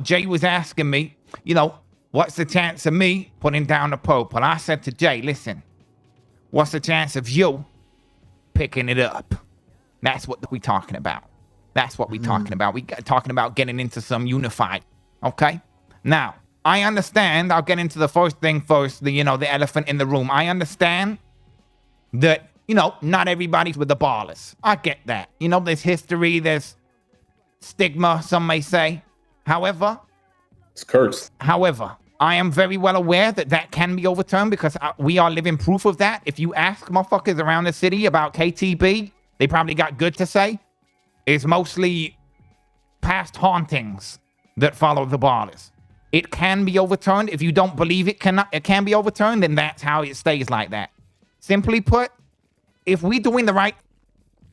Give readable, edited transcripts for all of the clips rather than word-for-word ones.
Jay was asking me, what's the chance of me putting down the Pope? And I said to Jay, listen, what's the chance of you picking it up? That's what we talking about. That's what we talking about. We talking about getting into some unified, okay? Now, I understand. I'll get into the first thing first, the elephant in the room. I understand that, not everybody's with the Ballas. I get that. There's history, there's stigma, some may say. However, it's cursed. However, I am very well aware that can be overturned because we are living proof of that. If you ask motherfuckers around the city about KTB, they probably got good to say. It's mostly past hauntings that follow the Ballas. It can be overturned. If you don't believe it can be overturned, then that's how it stays like that. Simply put, if we're doing the right,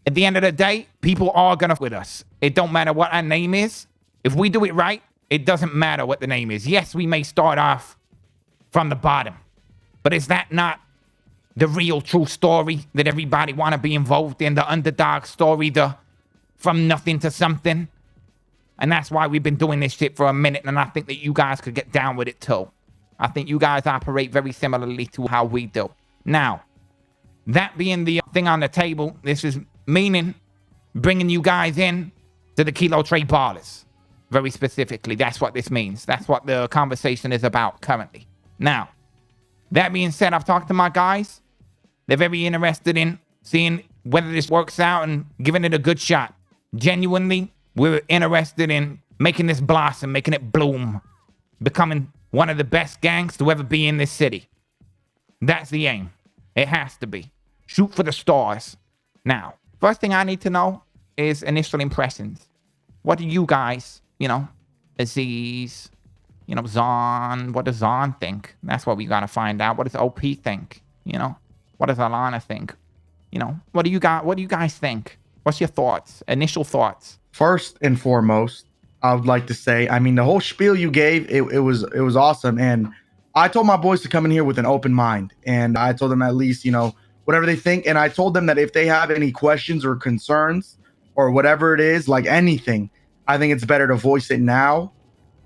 at the end of the day, people are gonna with us. It don't matter what our name is. If we do it right, it doesn't matter what the name is. Yes, we may start off from the bottom, but is that not the real true story that everybody want to be involved in? The underdog story, the from nothing to something. And that's why we've been doing this shit for a minute, and I think that you guys could get down with it too. I think you guys operate very similarly to how we do. Now, that being the thing on the table, this is meaning bringing you guys in to the Kilo Tray Ballas. Very specifically, that's what this means. That's what the conversation is about currently. Now, that being said, I've talked to my guys. They're very interested in seeing whether this works out and giving it a good shot. Genuinely, we're interested in making this blossom, making it bloom, becoming one of the best gangs to ever be in this city. That's the aim. It has to be. Shoot for the stars. Now, first thing I need to know is initial impressions. What do you guys, Aziz, Zahn, what does Zahn think? That's what we gotta find out. What does OP think? What does Alana think? What do you guys think? What's your thoughts? Initial thoughts? First and foremost, I would like to say, the whole spiel you gave, it was awesome. And I told my boys to come in here with an open mind. And I told them at least, whatever they think. And I told them that if they have any questions or concerns or whatever it is, like anything, I think it's better to voice it now.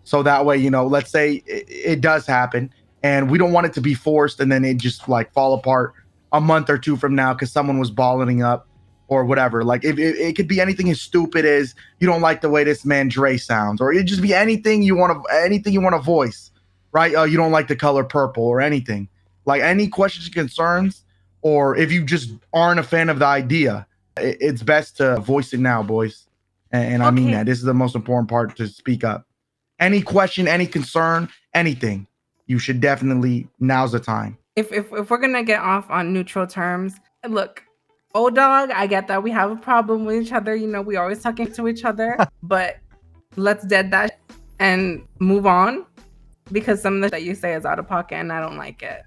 So that way, let's say it does happen and we don't want it to be forced and then it just like fall apart a month or two from now because someone was balling up or whatever. Like it could be anything as stupid as you don't like the way this man Dre sounds, or it just be anything you want to voice, right? You don't like the color purple or anything. Like any questions and concerns, or if you just aren't a fan of the idea, it's best to voice it now, boys. And I mean that. This is the most important part, to speak up. Any question, any concern, anything, you should definitely, now's the time. If we're gonna get off on neutral terms, look, old dog, I get that we have a problem with each other. We always talking to each other, but let's dead that and move on, because some of the that you say is out of pocket and I don't like it.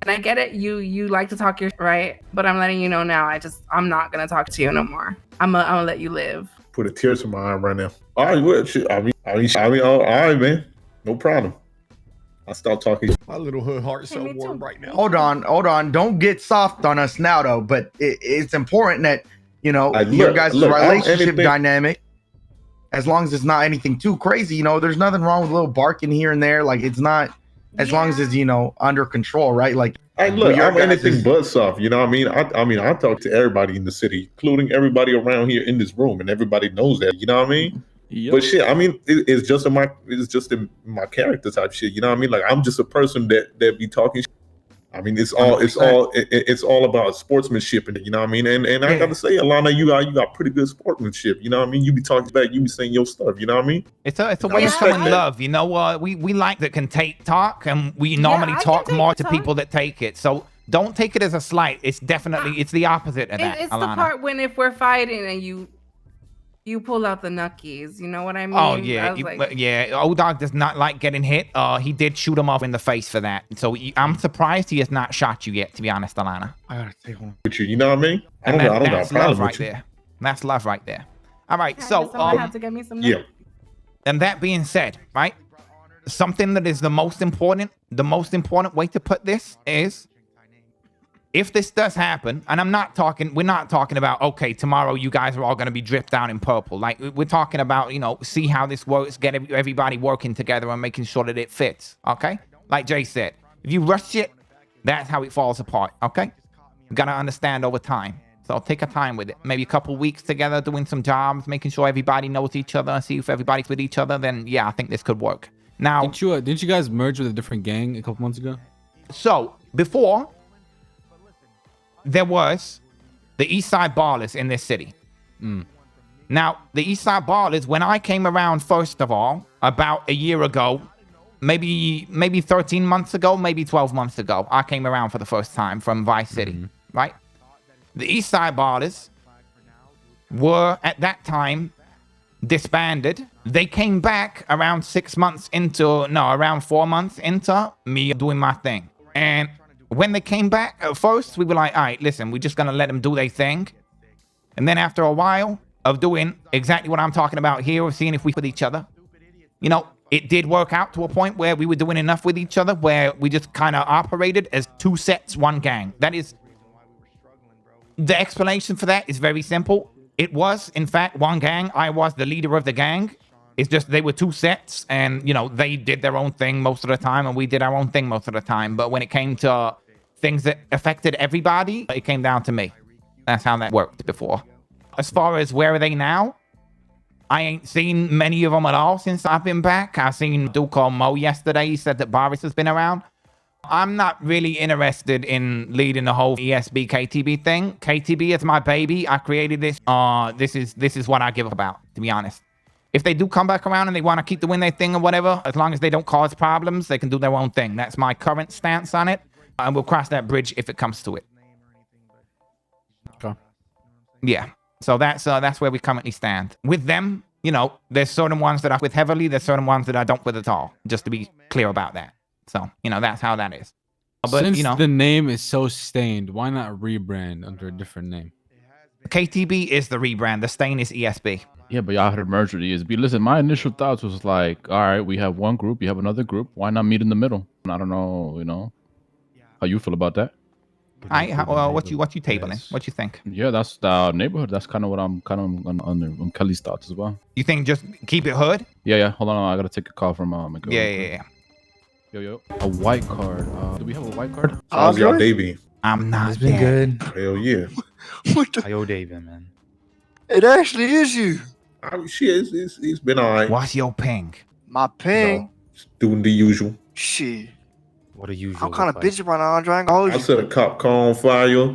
And I get it, you like to talk your right, but I'm letting you know now, I'm not gonna talk to you no more. I'm gonna let you live. Put a tear to my eye right now. All right, well, shit. All right, man. No problem. I start talking. My little hood heart's so warm right now. Hold on. Don't get soft on us now, though. But it's important that, your guys' relationship dynamic, as long as it's not anything too crazy, there's nothing wrong with a little barking here and there. Like, it's not, as long as it's, under control, right? Like, hey, look, I'm anything but soft. You know what I mean? I talk to everybody in the city, including everybody around here in this room, and everybody knows that. You know what I mean? Yep. But shit, it's just in my character type shit. You know what I mean? Like, I'm just a person that be talking shit. It's all about sportsmanship, and you know what I mean. And I gotta say, Alana, you got pretty good sportsmanship. You know what I mean. You be talking back, you be saying your stuff. You know what I mean. It's a way of showing love. We like that can take talk, and we normally talk more to people that take it. So don't take it as a slight. It's definitely it's the opposite of that. It's Alana. the part when if we're fighting and you pull out the knuckies, you know what I mean? Oh yeah, Old Dog does not like getting hit. He did shoot him off in the face for that. So I'm surprised he has not shot you yet, to be honest, Alana. I gotta take one with you. You know what I mean? I don't know. That's love right there. That's love right there. All right, so someone have to get me some. Yeah. And that being said, right, something that is the most important way to put this is if this does happen, and we're not talking about, okay, tomorrow you guys are all going to be dripped down in purple. Like, we're talking about, see how this works, get everybody working together and making sure that it fits, okay? Like Jay said, if you rush it, that's how it falls apart, okay? You got to understand over time. So take a time with it. Maybe a couple weeks together doing some jobs, making sure everybody knows each other, see if everybody's with each other, then yeah, I think this could work. Now, didn't you guys merge with a different gang a couple months ago? So, before, there was the Eastside Ballas in this city. Now, the Eastside Ballas, when I came around, first of all, about a year ago, maybe 13 months ago, maybe 12 months ago, I came around for the first time from Vice City, right? The Eastside Ballas were, at that time, disbanded. They came back around 4 months into me doing my thing. And when they came back, at first, we were like, all right, listen, we're just going to let them do their thing. And then after a while of doing exactly what I'm talking about here, of seeing if we with each other, it did work out to a point where we were doing enough with each other where we just kind of operated as 2 sets, 1 gang. That is, the explanation for that is very simple. It was, in fact, 1 gang. I was the leader of the gang. It's just they were 2 sets, and, they did their own thing most of the time, and we did our own thing most of the time. But when it came to things that affected everybody, it came down to me. That's how that worked before. As far as where are they now, I ain't seen many of them at all since I've been back. I seen a dude called Mo yesterday. He said that Boris has been around. I'm not really interested in leading the whole ESB KTB thing. KTB is my baby. I created this. This is what I give about, to be honest. If they do come back around and they want to keep doing their thing or whatever, as long as they don't cause problems, they can do their own thing. That's my current stance on it. And we'll cross that bridge if it comes to it. Okay. Yeah. So that's where we currently stand. With them, there's certain ones that I with heavily, there's certain ones that I don't with at all. Just to be clear about that. So, that's how that is. But, since the name is so stained, why not rebrand under a different name? KTB is the rebrand. The stain is ESB. Yeah, but y'all had to merge with ESB. Listen, my initial thoughts was like, all right, we have one group, you have another group. Why not meet in the middle? I don't know, how you feel about that. What you tabling? What you think? Yeah, that's the neighborhood. That's kind of what I'm kind of on Kelly's thoughts as well. You think just keep it hood? Yeah. Hold on, I gotta take a call from my girl. Yeah. Yo. A white card. Do we have a white card? How's y'all day been? I'm not. It's been good. Hell yeah. What the? How your day been, man? It actually is you. Shit, it's been all right. What's your ping? My ping? Doing the usual. Shit. What are you? I'm kind of busy right now, Andre. I set a cop car on fire.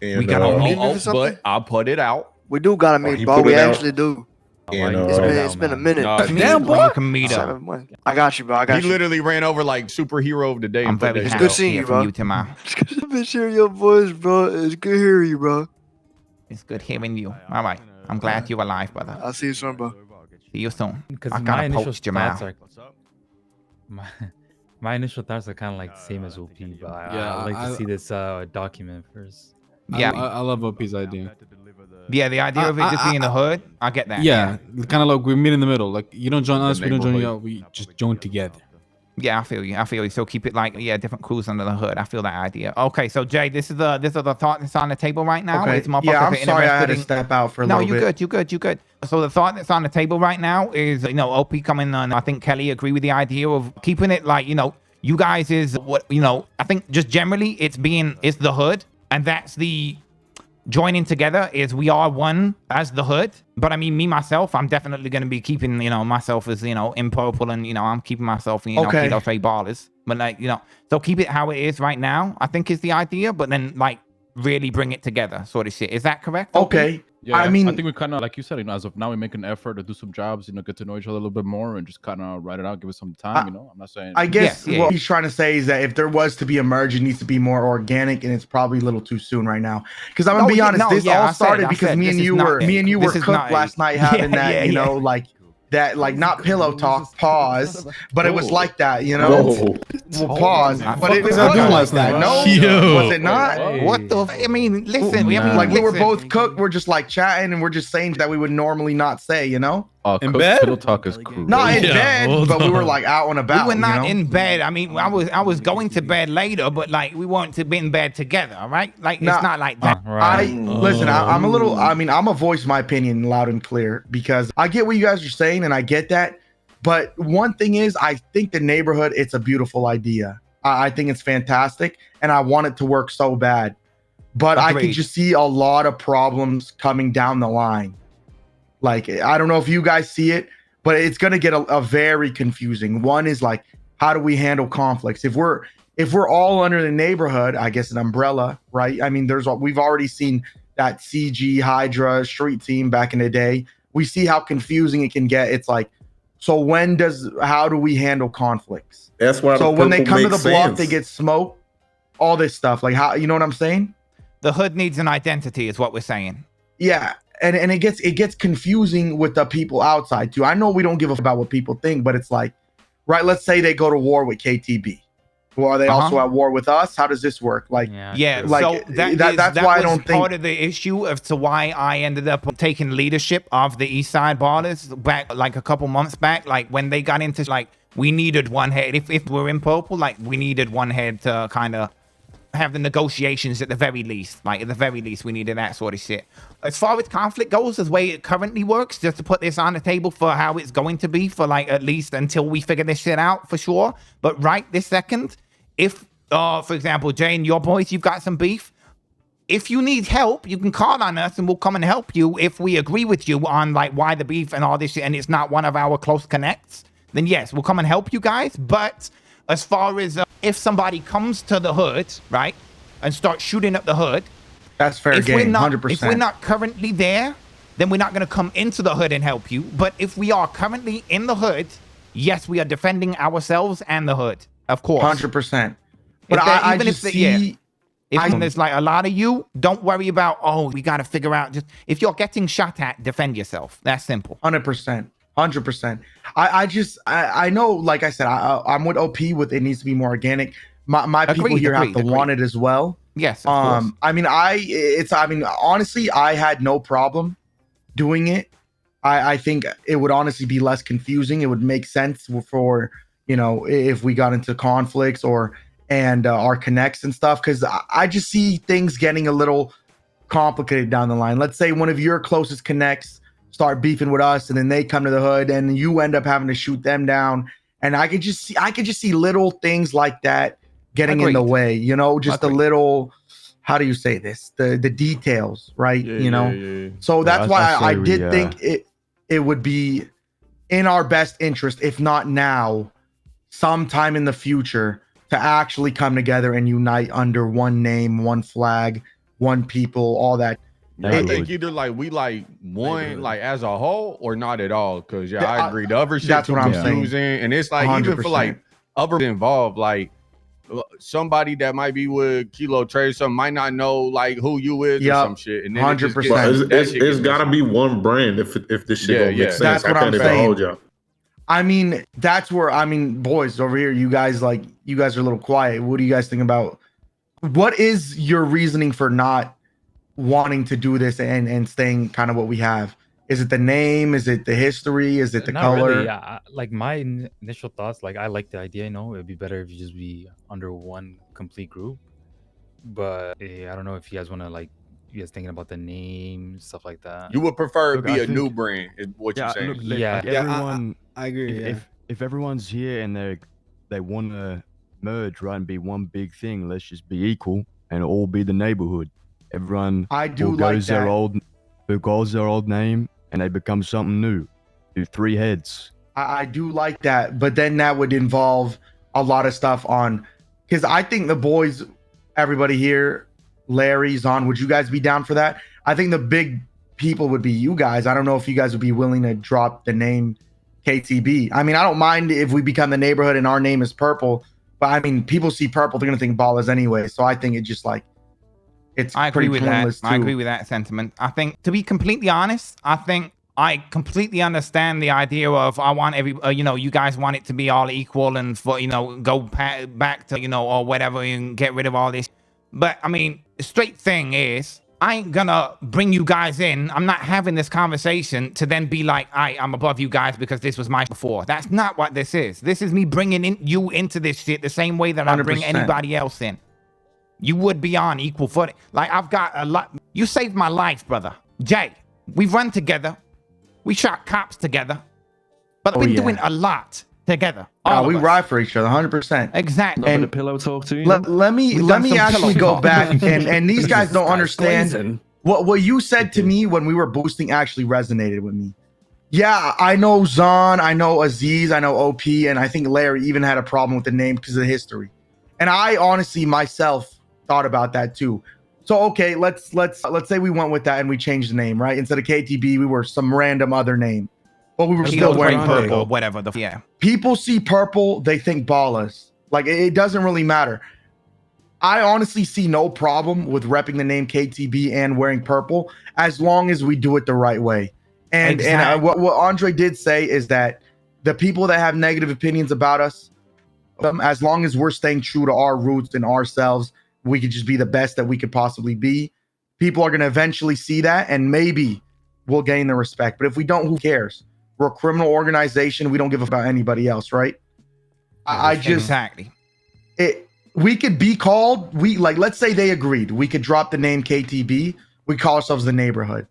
And we got a meet, but I'll put it out. We do got to meet, bro. We actually do. And, it's been a minute. Damn, boy. Can meet up. I got you, bro. I got you. He literally ran over like superhero of the day. I'm very happy. Good seeing you, bro. It's good to hear your voice, bro. It's good hearing you, bro. It's good hearing you. All right. I'm glad you're alive, brother. I'll see you soon, bro. See you soon. Because I my gotta initial poach Jamal. thoughts are my initial thoughts are kind of like the same as OP, but I'd like to see this document first. Yeah, I love OP's idea. Yeah, the idea of it just being the hood, I get that. Yeah, kind of like we meet in the middle. Like you don't join us, we don't join you. We just join together. Yeah, I feel you. So keep it like different crews under the hood. I feel that idea. Okay, so Jay, this is the thought that's on the table right now. Okay. Yeah, I'm sorry I had to step out for a little bit. No, you good. So the thought that's on the table right now is OP coming on. I think Kelly agree with the idea of keeping it like you guys is what I think just generally it's the hood, and that's the joining together is we are one as the hood. But I mean, me myself, I'm definitely going to be keeping myself as in purple, and I'm keeping myself in Kilo Tray Ballas. But like so keep it how it is right now, I think is the idea. But then like really bring it together, sort of shit. Is that correct? Okay. Yeah, I mean, I think we kind of, like you said, as of now, we make an effort to do some jobs, get to know each other a little bit more and just kind of write it out, give it some time, I'm not saying. I guess what he's trying to say is that if there was to be a merge, it needs to be more organic, and it's probably a little too soon right now. Because I'm gonna be honest, this all started because me and you were cooked last night having that, like that, like not pillow talk, pause, but it was like that, Well, pause, but it was like that. No, was it not? What the? I mean, listen. We were both cooked. We're just like chatting, and we're just saying that we would normally not say, In bed? Pillow talk is cruel. Not in bed, hold but we were on. like out and about. We were not you know? in bed. I mean, I was going to bed later, but like we weren't to be in bed together. All right, like Nah, it's not like that. Listen, I'm a little. I mean, I'm gonna voice my opinion loud and clear because I get what you guys are saying and I get that. But one thing is, I think the neighborhood, it's a beautiful idea. I think it's fantastic, and I want it to work so bad. But I can just see a lot of problems coming down the line. Like, I don't know if you guys see it, but it's going to get a very confusing. One is like, how do we handle conflicts? If we're all under the neighborhood, I guess an umbrella, right? I mean, we've already seen that CG Hydra street team back in the day. We see how confusing it can get. It's like, so how do we handle conflicts? That's why. So when they come to the block, sense. they get smoked, all this stuff. Like, how, you know what I'm saying? The hood needs an identity, is what we're saying. Yeah. And it gets confusing with the people outside too. I know we don't give a fuck about what people think, but it's like, right, let's say they go to war with KTB. Well, are they also at war with us? How does this work? Like, like so that's why I don't think part of the issue as to why I ended up taking leadership of the East Side Ballas back like a couple months back. Like when they got into like we needed one head. If we're in purple, like we needed one head to kind of have the negotiations at the very least. Like at the very least, we needed that sort of shit. As far as conflict goes, the way it currently works, just to put this on the table for how it's going to be for like at least until we figure this shit out for sure. But right this second, if for example, Jay and your boys, you've got some beef. If you need help, you can call on us and we'll come and help you. If we agree with you on like why the beef and all this shit, and it's not one of our close connects, then yes, we'll come and help you guys. But as far as if somebody comes to the hood, right, and starts shooting up the hood, that's fair game, 100%. If we're not currently there, then we're not going to come into the hood and help you. But if we are currently in the hood, yes, we are defending ourselves and the hood, of course. 100%. But if there's like a lot of you, don't worry about, oh, we got to figure out. Just if you're getting shot at, defend yourself. That's simple. 100%. 100%. I know, like I said, I'm with OP with it needs to be more organic. My people here have to want it as well. Yes. Of course. I mean, honestly, I had no problem doing it. I think it would honestly be less confusing. It would make sense for, you know, if we got into conflicts and our connects and stuff, because I just see things getting a little complicated down the line. Let's say one of your closest connects start beefing with us, and then they come to the hood, and you end up having to shoot them down. And I could just see little things like that getting in the way. You know, just a little. How do you say this? The details, right? Yeah. So that's why I did think it would be in our best interest, if not now, sometime in the future, to actually come together and unite under one name, one flag, one people, all that. I think either like we like one like as a whole or not at all. Cause I agree. The other shit too confusing, and it's like 100%. Even for like other involved, like somebody that might be with Kilo Tray, some might not know like who you is or some shit. And then 100%. It's gotta be one brand if this shit don't make sense. That's what I can't even hold y'all. I mean, that's where boys over here, you guys are a little quiet. What do you guys think about? What is your reasoning for not wanting to do this and staying kind of what we have? Is it the name? Is it the history? Is it the color? Really. Like my initial thoughts, like I like the idea. You know, it'd be better if you just be under one complete group. But I don't know if you guys want to like. You guys thinking about the name, stuff like that. You would prefer it be a new brand, is what you're saying? Everyone, I agree. If everyone's here and they want to merge, right, and be one big thing, let's just be equal and all be the neighborhood. Everyone who goes their old name and they become something new. Do 3 heads. I do like that, but then that would involve a lot of stuff because I think the boys, everybody here, Larry's on. Would you guys be down for that? I think the big people would be you guys. I don't know if you guys would be willing to drop the name KTB. I mean, I don't mind if we become the neighborhood and our name is purple, but I mean, people see purple, they're gonna think Ballas anyway. So I think it just like I agree with that. I agree with that sentiment. I think, to be completely honest, I completely understand the idea of I want you guys want it to be all equal and for go back to or whatever and get rid of all this. But I mean, the straight thing is, I ain't gonna bring you guys in. I'm not having this conversation to then be like, I'm above you guys because this was my before. That's not what this is. This is me bringing you into this shit the same way that I bring 100%. anybody else in. You would be on equal footing. Like, I've got a lot. You saved my life, brother. Jay, we've run together. We shot cops together. But we've been doing a lot together. We ride for each other, 100%. Exactly. And the pillow talk to you. Let me actually go back, and these guys don't understand what you said to me when we were boosting actually resonated with me. Yeah, I know Zahn, I know Aziz, I know OP, and I think Larry even had a problem with the name because of the history. And I honestly myself thought about that too. So okay, let's say we went with that and we changed the name, right? Instead of KTB, we were some random other name. But we were still wearing purple. Or whatever. Yeah. People see purple, they think Ballas. Like, it doesn't really matter. I honestly see no problem with repping the name KTB and wearing purple as long as we do it the right way. And what Andre did say is that the people that have negative opinions about us, as long as we're staying true to our roots and ourselves, we could just be the best that we could possibly be. People are going to eventually see that, and maybe we'll gain the respect. But if we don't, who cares? We're a criminal organization. We don't give about anybody else, right? Exactly. We could be called. Let's say they agreed. We could drop the name KTB. We call ourselves the neighborhood.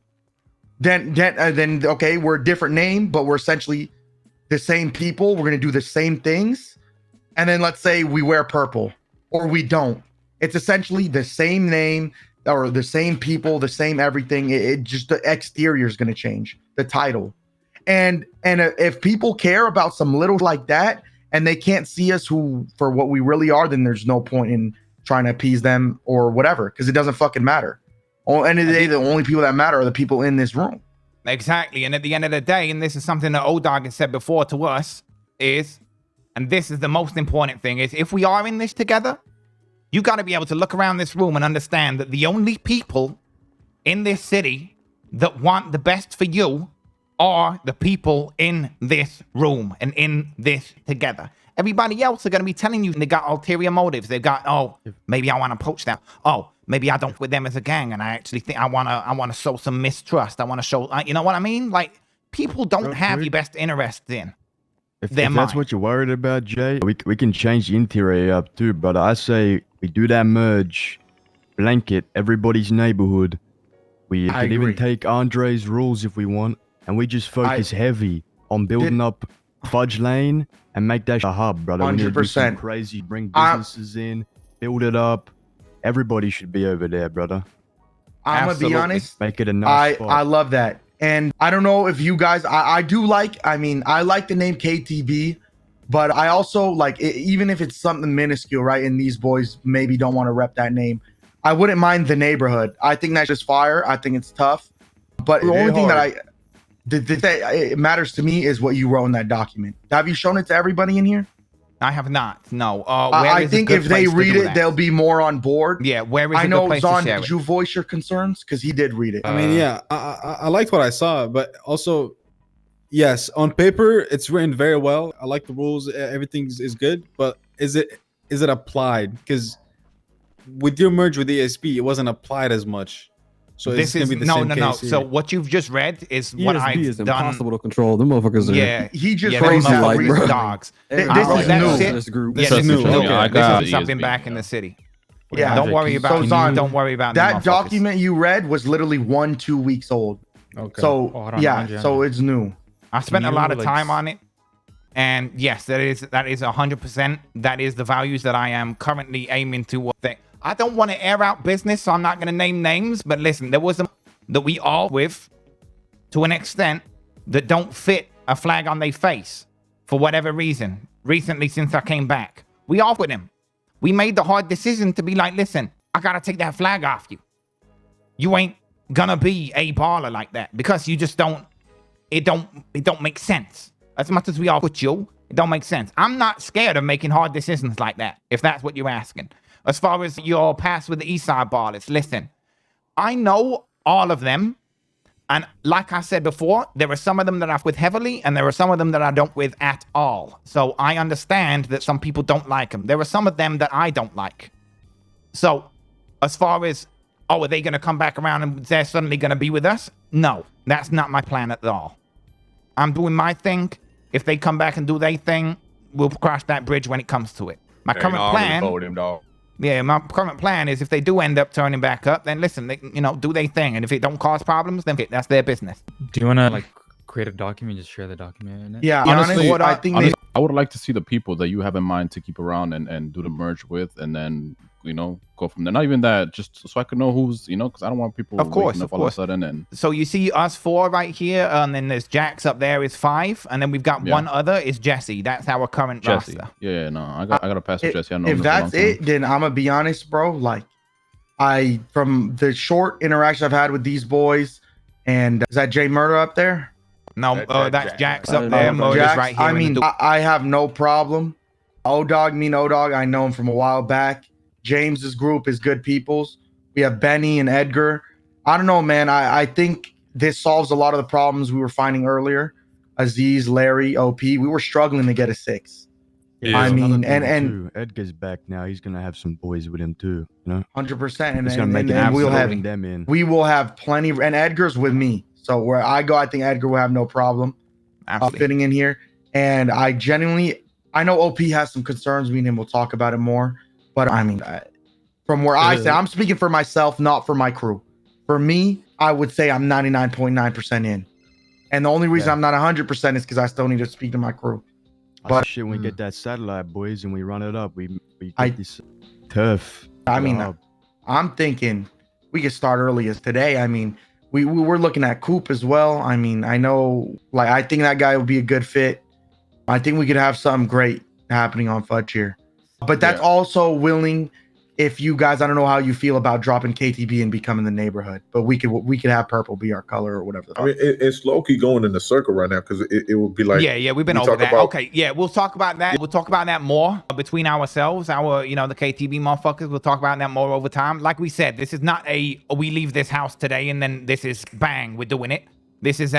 Then okay, we're a different name, but we're essentially the same people. We're gonna do the same things. And then let's say we wear purple, or we don't. It's essentially the same name or the same people, the same everything. It just the exterior is gonna change, the title. And if people care about some little like that and they can't see us for what we really are, then there's no point in trying to appease them or whatever, because it doesn't fucking matter. At the end of the day, the only people that matter are the people in this room. Exactly. And at the end of the day, and this is something that O-Dog has said before to us, and this is the most important thing, is if we are in this together, you got to be able to look around this room and understand that the only people in this city that want the best for you are the people in this room and in this together. Everybody else are going to be telling you they got ulterior motives. They've got, maybe I want to poach them. Maybe I don't with them as a gang, and I actually think I want to show some mistrust. I want to show, you know what I mean? Like, people don't have your best interests in if their mind. That's what you're worried about, Jay, we can change the interior up too, but I say we do that merge, blanket everybody's neighborhood. We can even take Andre's rules if we want, and we just focus heavy on building up Fudge Lane and make that a hub, brother. 100%. Crazy, bring businesses in, build it up. Everybody should be over there, brother. I'm gonna be honest. Make it a nice spot. I love that. And I don't know if you guys, I like the name KTB, but I also like, even if it's something minuscule, right? And these boys maybe don't want to rep that name, I wouldn't mind the neighborhood. I think that's just fire. I think it's tough. But the only thing that it matters to me is what you wrote in that document. Have you shown it to everybody in here? I have not. No. I think if they read it, they'll be more on board. Yeah. Where is a good place to share it? Did you voice your concerns? Because he did read it. I mean, yeah, I liked what I saw, but also, yes, on paper it's written very well. I like the rules. Everything is good, but is it applied? Because with your merge with ESP, it wasn't applied as much. So this is no. So what you've just read is what I've is done. Impossible to control. The motherfuckers are. Yeah, he just raised that like dogs. This is new. This group. Yeah, this is new. Okay. This is something back in the city. Yeah, don't worry about. Don't worry about that document you read was literally 2 weeks old. Okay. So so it's new. I spent a lot of time on it, and yes, that is 100%. That is the values that I am currently aiming to. I don't want to air out business, so I'm not going to name names. But listen, there was some that we all with, to an extent, that don't fit a flag on their face for whatever reason. Recently, since I came back, we off with him. We made the hard decision to be like, listen, I got to take that flag off you. You ain't gonna be a baller like that because you just don't. It don't make sense. As much as we all put you, it don't make sense. I'm not scared of making hard decisions like that, if that's what you're asking. As far as your past with the Eastside Ballers, listen, I know all of them. And like I said before, there are some of them that I'm with heavily, and there are some of them that I don't with at all. So I understand that some people don't like them. There are some of them that I don't like. So as far as oh, are they going to come back around and they're suddenly going to be with us? No, that's not my plan at all. I'm doing my thing. If they come back and do their thing, we'll cross that bridge when it comes to it. My current plan. Yeah, my current plan is if they do end up turning back up, then listen, they, do their thing. And if it don't cause problems, then that's their business. Do you want to like create a document, just share the document in it? Yeah, honestly, honestly, I would like to see the people that you have in mind to keep around and do the merge with, and then go from there. Not even that, just so I can know who's because I don't want people waking up all of a sudden. And so you see us 4 right here, and then there's Jax up there is 5, and then we've got one other is Jesse. That's our current roster. Yeah, no, I gotta pass with Jesse. I know if that's it, then I'm gonna be honest, bro. Like, from the short interaction I've had with these boys, and is that Jay Murder up there? No, that's Jax up there. Murder's right here. I mean, I have no problem. O-Dog, I know him from a while back. James's group is good peoples. We have Benny and Edgar. I don't know, man. I think this solves a lot of the problems we were finding earlier. Aziz, Larry, OP. We were struggling to get a 6. Yeah, I mean, and Edgar's back now. He's gonna have some boys with him too. 100%. And we'll have them in. We will have plenty. And Edgar's with me. So where I go, I think Edgar will have no problem fitting in here. And I know OP has some concerns. Me and him will talk about it more. But I mean, from where I say, I'm speaking for myself, not for my crew. For me, I would say I'm 99.9% in. And the only reason I'm not 100% is because I still need to speak to my crew. But shit, when we get that satellite, boys, and we run it up, we get this tough. I mean, I'm thinking we could start early as today. I mean, we're looking at Coop as well. I mean, I know, I think that guy would be a good fit. I think we could have something great happening on Fudge here. But that's also willing if you guys, I don't know how you feel about dropping KTB and becoming the neighborhood, but we could have purple be our color or whatever. I mean, it's low-key going in the circle right now because it would be like... Yeah, we've been over that. Okay, yeah, we'll talk about that. We'll talk about that more between ourselves, the KTB motherfuckers. We'll talk about that more over time. Like we said, this is not we leave this house today and then this is bang, we're doing it. This is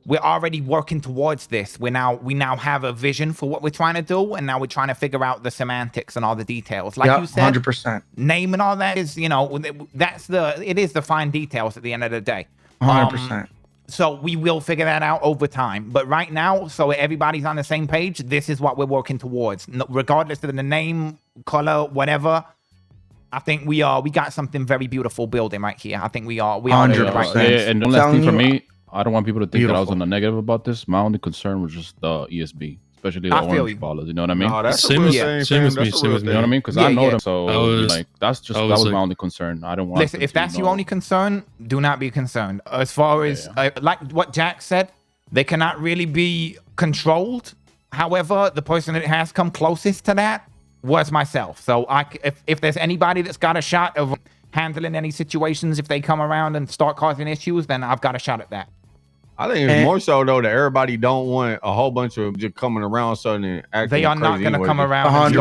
we're already working towards this. We now have a vision for what we're trying to do, and now we're trying to figure out the semantics and all the details. Like you said, 100%. Name and all that is, it is the fine details at the end of the day. 100%. So we will figure that out over time. But right now, so everybody's on the same page, this is what we're working towards. Regardless of the name, color, whatever, I think we got something very beautiful building right here. I think we are 100%. Yeah, and one last thing for me, I don't want people to think that I was on the negative about this. My only concern was just the ESB, especially the orange ballers. You know what I mean? No, that's same with me. You know what I mean? Because I know them. So that was my only concern. I don't want. Listen, if that's your only concern, do not be concerned. As far as like what Jack said, they cannot really be controlled. However, the person that has come closest to that was myself. So if there's anybody that's got a shot of handling any situations, if they come around and start causing issues, then I've got a shot at that. I think it's more so though that everybody don't want a whole bunch of just coming around suddenly acting They are not going to come around.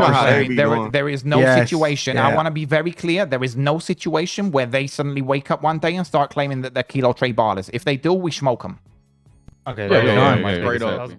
There is no situation. I want to be very clear. There is no situation where they suddenly wake up one day and start claiming that they're Kilo Tray Ballas. If they do, we smoke them. Okay. Yeah,